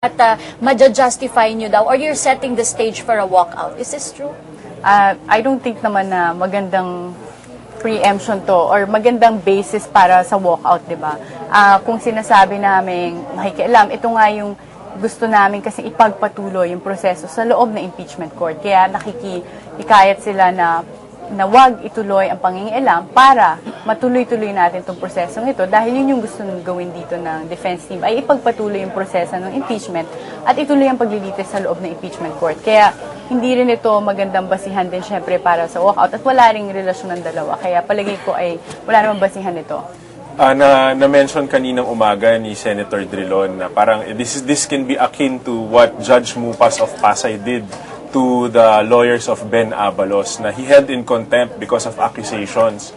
at ma-justify nyo daw or you're setting the stage for a walkout. Is this true? I don't think naman na magandang preemption to or magandang basis para sa walkout, di ba? Kung sinasabi namin makikialam, ito nga yung gusto namin kasi ipagpatuloy yung proseso sa loob ng impeachment court. Kaya nakikihikayat sila na wag ituloy ang pangingialam para matuloy-tuloy natin itong prosesong ito dahil yun yung gusto nung gawin dito ng defense team ay ipagpatuloy yung proseso ng impeachment at ituloy ang paglilitis sa loob ng impeachment court. Kaya hindi rin ito magandang basihan din syempre para sa walkout at wala ring relasyon ng dalawa. Kaya palagay ko ay wala namang basihan ito. Na-mention kaninang umaga ni Senator Drilon na parang this can be akin to what Judge Mupas of Pasay did to the lawyers of Ben Abalos na he held in contempt because of accusations.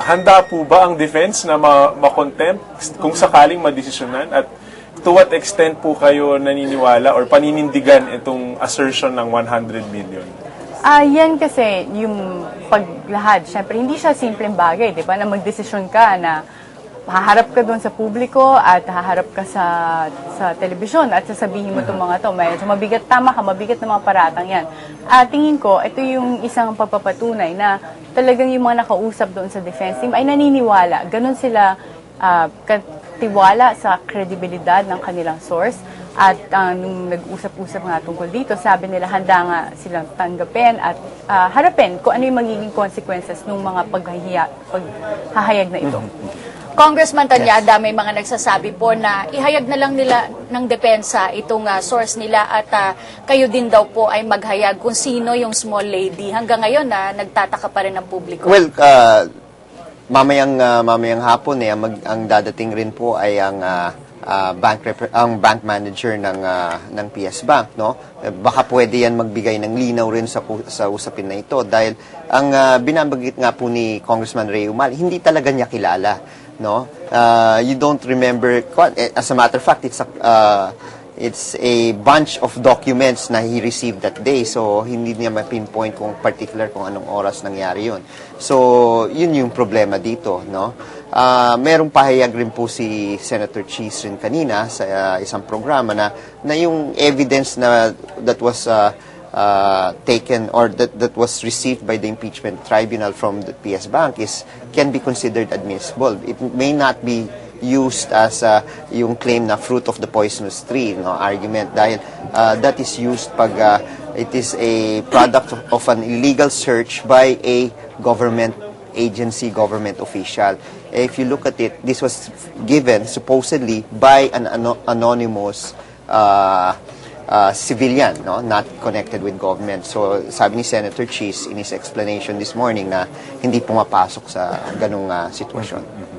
Handa po ba ang defense na ma-contempt kung sakaling madesisyonan? At to what extent po kayo naniniwala or paninindigan itong assertion ng 100 million? Yan kasi yung paglahad. Siyempre, hindi siya simpleng bagay, di ba? Na magdesisyon ka na haharap ka doon sa publiko at haharap ka sa telebisyon at sasabihin mo itong mga to. Medyo mabigat, tama ka, mabigat na mga paratang yan. Tingin ko, ito yung isang pagpapatunay na talagang yung mga nakausap doon sa defense team ay naniniwala. Ganon sila katiwala sa kredibilidad ng kanilang source. At nung nag-usap-usap nga tungkol dito, sabi nila handa nga silang tanggapin at harapin kung ano yung magiging consequences ng mga paghahayag na ito. Congressman Tañada, may mga nagsasabi po na ihayag na lang nila ng depensa itong source nila at kayo din daw po ay maghayag kung sino yung small lady. Hanggang ngayon nagtataka pa rin ang publiko. Well, mamayang hapon ang dadating rin po ay ang bank manager ng PS Bank, no? Baka pwede yan magbigay ng linaw rin sa usapin na ito dahil ang binabanggit nga po ni Congressman Ray Umali, hindi talaga niya kilala, no? You don't remember, as a matter of fact, it's a bunch of documents na he received that day. So, hindi niya ma-pinpoint kung particular kung anong oras nangyari yun. So, yun yung problema dito, no? Merong pahayag rin po si Senator Cheese rin kanina sa isang programa na yung evidence that was taken or that was received by the impeachment tribunal from the PS Bank can be considered admissible. It may not be used as yung claim na fruit of the poisonous tree, no, argument dahil that is used pag it is a product of an illegal search by a government agency, government official. If you look at it, this was given supposedly by an anonymous civilian, no, not connected with government. So, sabi ni Senator Cheese in his explanation this morning na hindi pumapasok sa ganung sitwasyon.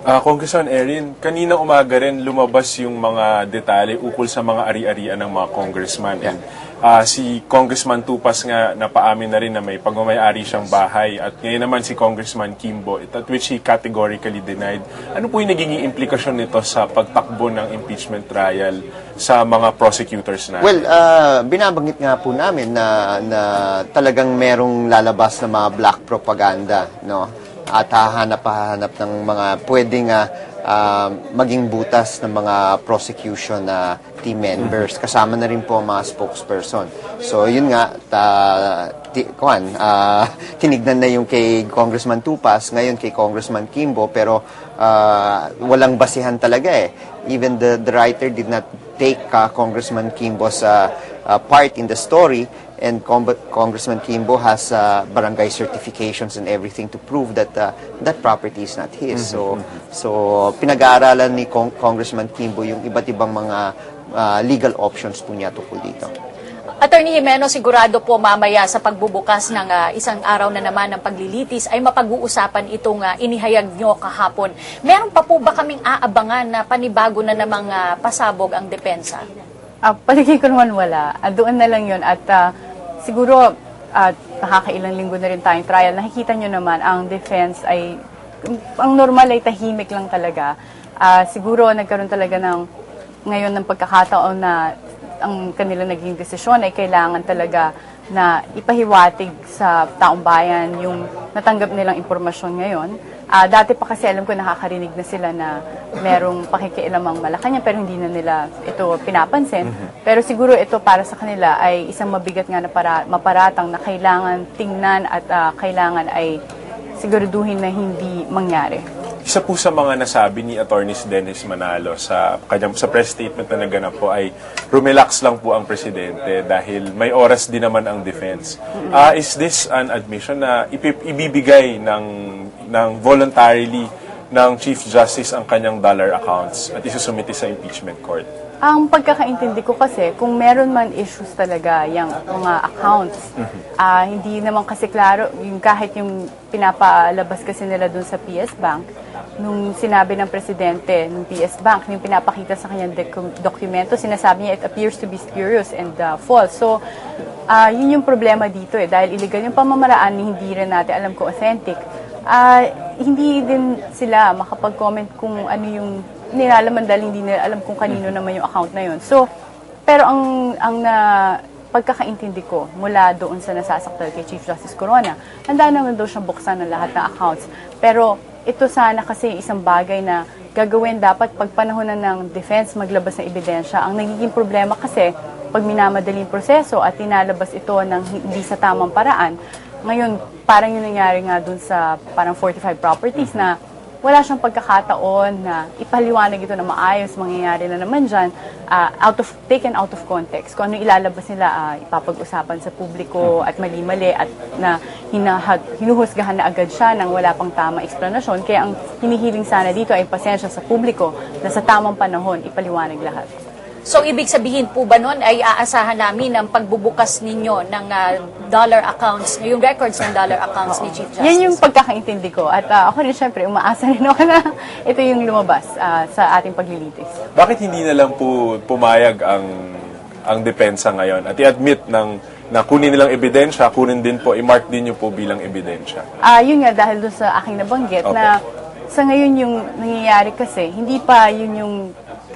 Congressman Erin, kanina umaga rin lumabas yung mga detalye ukol sa mga ari-arian ng mga congressman. Yeah. And si Congressman Tupas nga napaamin na rin na may pagmamayari siyang bahay. At ngayon naman si Congressman Kimbo, at which he categorically denied. Ano po yung naging implikasyon nito sa pagtakbo ng impeachment trial sa mga prosecutors na? Well, binabanggit nga po namin na talagang merong lalabas na mga black propaganda, no? At hahanap ng mga pwedeng maging butas ng mga prosecution team members. Kasama na rin po ang mga spokesperson. So, yun nga, tinignan na yung kay Congressman Tupas, ngayon kay Congressman Kimbo, pero walang basihan talaga eh. Even the writer did not take Congressman Kimbo's part in the story. And Congressman Kimbo has barangay certifications and everything to prove that that property is not his. So pinag-aaralan ni Congressman Kimbo yung iba't ibang mga legal options po niya tungkol dito. Attorney Jimeno, sigurado po mamaya sa pagbubukas ng isang araw na naman ng paglilitis ay mapag-uusapan itong inihayag nyo kahapon. Meron pa po ba kaming aabangan na panibago na namang pasabog ang depensa? Paligay ko naman wala. Doon na lang yun at siguro nakakailang linggo na rin tayong trial. Nakikita nyo naman ang defense ay ang normal ay tahimik lang talaga. Siguro nagkaroon talaga ngayon ng pagkakataon na ang kanilang naging desisyon ay kailangan talaga na ipahiwatig sa taong bayan yung natanggap nilang impormasyon ngayon. Dati pa kasi alam ko nakakarinig na sila na merong pakikialamang Malacanang pero hindi na nila ito pinapansin. Pero siguro ito para sa kanila ay isang mabigat nga na maparatang na kailangan tingnan at kailangan ay siguraduhin na hindi mangyari. Isa po sa mga nasabi ni Attorney Dennis Manalo sa kanyang sa press statement na naganap po ay rumelax lang po ang presidente dahil may oras din naman ang defense. Is this an admission na ibibigay ng voluntarily ng Chief Justice ang kanyang dollar accounts at isusumite sa impeachment court? Ang pagkakaintindi ko kasi, kung meron man issues talaga yung mga accounts, hindi naman kasi klaro, yung kahit yung pinapalabas kasi nila dun sa PS Bank, nung sinabi ng presidente ng PS Bank, yung pinapakita sa kanyang dokumento, sinasabi niya, it appears to be spurious and false. So, yun yung problema dito dahil illegal yung pamamaraan, hindi rin natin alam kung authentic. Hindi din sila makapag-comment kung ano yung nilalaman dahil hindi nila alam kung kanino naman yung account na yun. So, pero ang pagkakaintindi ko mula doon sa nasasaktal kay Chief Justice Corona, handa naman daw siyang buksan ng lahat ng accounts. Pero ito sana kasi isang bagay na gagawin dapat pag panahon na ng defense maglabas ng ebidensya. Ang nagiging problema kasi pag minamadaling proseso at tinalabas ito ng hindi sa tamang paraan, ngayon parang yung nangyari nga doon sa parang 45 properties na wala siyang pagkakataon na ipaliwanag ito na maayos, mangyayari na naman dyan, taken out of context. Kung ano ilalabas nila, ipapag-usapan sa publiko at mali-mali at na hinuhusgahan na agad siya nang wala pang tamang eksplanasyon. Kaya ang hinihiling sana dito ay pasensya sa publiko na sa tamang panahon ipaliwanag lahat. So, ibig sabihin po ba nun ay aasahan namin ang pagbubukas ninyo ng dollar accounts, yung records ng dollar accounts ni Chief Justice? Yan yung pagkakaintindi ko. At ako rin, syempre, umaasa rin ako na ito yung lumabas sa ating paglilitis. Bakit hindi na lang po pumayag ang depensa ngayon at i-admit na kunin nilang ebidensya, kunin din po, i-mark din nyo po bilang ebidensya? Yun nga, dahil doon sa aking nabanggit Opo. na sa ngayon yung nangyayari kasi, hindi pa yun yung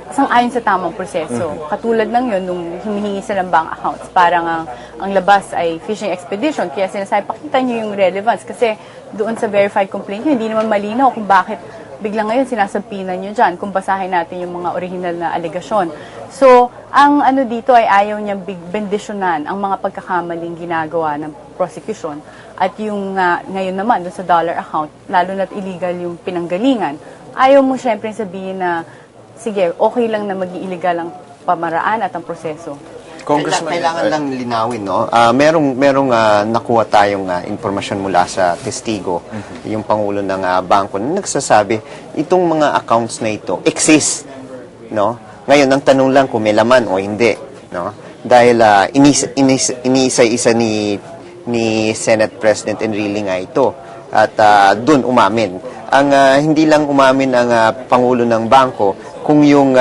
sang-ayon sa tamang proseso. Katulad ng yun, nung humihingi sila ng bank accounts, parang ang labas ay fishing expedition. Kaya sinasabi, pakita nyo yung relevance. Kasi doon sa verified complaint nyo, hindi naman malinaw kung bakit biglang ngayon sinasabihan nyo dyan kung basahin natin yung mga original na alegasyon. So, ang ano dito ay ayaw niyang bendisyonan ang mga pagkakamaling ginagawa ng prosecution. At yung ngayon naman, doon sa dollar account, lalo na't illegal yung pinanggalingan, ayaw mo syempre sabihin na sige, okay lang na maging illegal ang pamaraan at ang proseso. Kailangan lang linawin, no? Merong nakuha tayong impormasyon mula sa testigo, yung pangulo ng bangko na nagsasabi, itong mga accounts na ito exist, no? Ngayon, ang tanong lang kung may laman o hindi, no? Dahil iniisa-isa ni Senate President Enrile nga ito at doon umamin. Ang hindi lang umamin ang pangulo ng bangko kung yung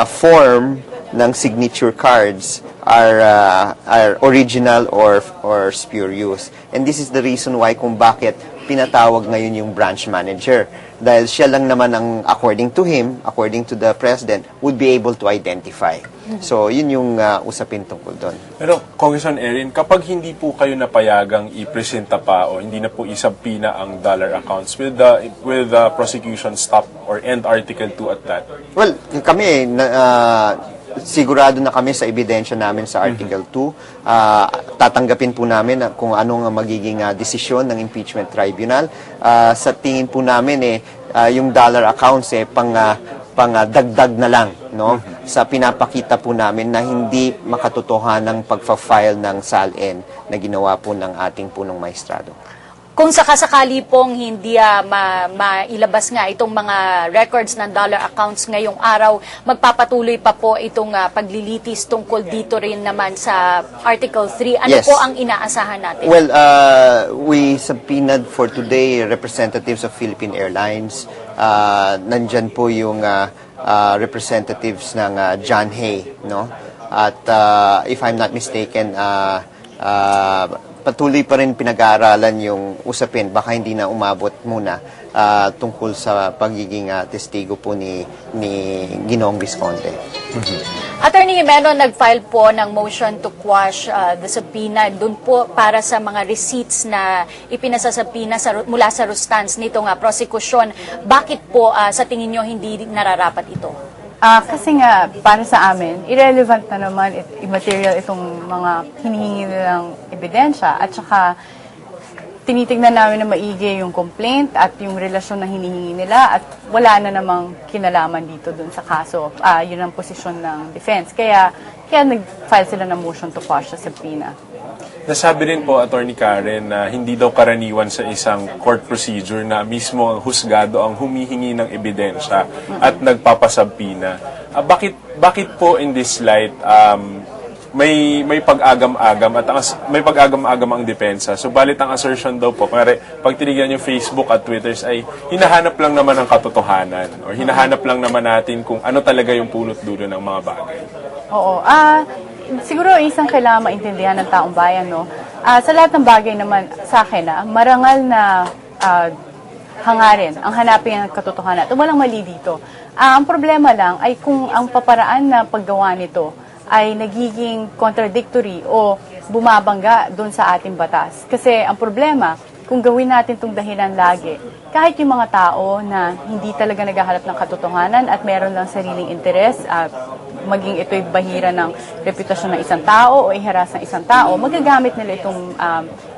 form ng signature cards are original or spurious. And this is the reason why kung bakit pinatawag ngayon yung branch manager. Dahil siya lang naman ang, according to him, according to the president, would be able to identify. So, yun yung usapin tungkol doon. Pero, Congressman Erin, kapag hindi po kayo napayagang i-presenta pa o hindi na po isabpina ang dollar accounts, will the prosecution stop or end Article 2 at that? Well, kami, sigurado na kami sa ebidensya namin sa Article 2. Tatanggapin po namin kung ano ang magiging desisyon ng impeachment tribunal. Sa tingin po namin, yung dollar accounts, pang dagdag na lang, no? Sa pinapakita po namin na hindi makatotohanang pagfa-file ng SALN na ginawa po ng ating punong maestrado. Kung sakasakali pong hindi mailabas nga itong mga records ng dollar accounts ngayong araw, magpapatuloy pa po itong paglilitis tungkol dito rin naman sa Article 3. Ano Yes. po ang inaasahan natin? Well, we subpoenaed for today representatives of Philippine Airlines. Nandyan po yung representatives ng John Hay, no? At if I'm not mistaken, patuloy pa rin pinag-aaralan yung usapin. Baka hindi na umabot muna tungkol sa pagiging testigo po ni Ginoong Visconde. Attorney Jimeno, nag-file po ng motion to quash the subpoena dun po para sa mga receipts na ipinasasabina mula sa Rustans nitong prosekusyon. Bakit po sa tingin nyo hindi nararapat ito? Kasi nga, para sa amin, irrelevant na naman, immaterial itong mga hinihingi nilang ebidensya at saka tinitignan namin na maigi yung complaint at yung relasyon na hinihingi nila at wala na namang kinalaman dito dun sa kaso. Yun ang posisyon ng defense. Kaya nag-file sila ng motion to quash sa subpoena. Nasabi rin po, Attorney Karen, na hindi daw karaniwan sa isang court procedure na mismo ang husgado ang humihingi ng ebidensya at nagpapasabpina. Bakit po in this light may pag-agam-agam at may pag-agam-agam ang depensa? Subalit ang assertion daw po, pag tinignan yung Facebook at Twitters ay hinahanap lang naman ang katotohanan o hinahanap lang naman natin kung ano talaga yung pulot dulo ng mga bagay. Oo. Siguro isang kailangan maintindihan ng taong bayan, no? Sa lahat ng bagay naman sa akin, marangal na hangarin ang hanapin ang katotohanan. At walang mali dito. Ang problema lang ay kung ang paparaan na paggawa nito ay nagiging contradictory o bumabangga doon sa ating batas. Kasi ang problema, kung gawin natin itong dahilan lagi, kahit yung mga tao na hindi talaga naghahanap ng katotohanan at meron lang sariling interes, maging ito'y bahira ng reputasyon ng isang tao o iharas ng isang tao, magagamit nila itong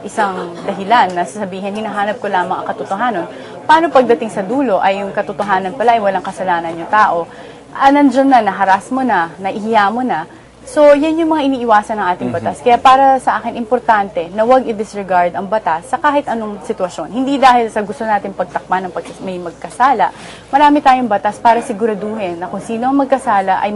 isang dahilan na sasabihin, hinahanap ko lamang ang katotohanan. Paano pagdating sa dulo ay yung katotohanan pala ay walang kasalanan yung tao? Nandiyan na, naharas mo na, naihiya mo na. So, yan yung mga iniiwasan ng ating batas. Kaya para sa akin, importante na huwag i-disregard ang batas sa kahit anong sitwasyon. Hindi dahil sa gusto natin pagtakpan ng may magkasala. Marami tayong batas para siguraduhin na kung sino ang magkasala ay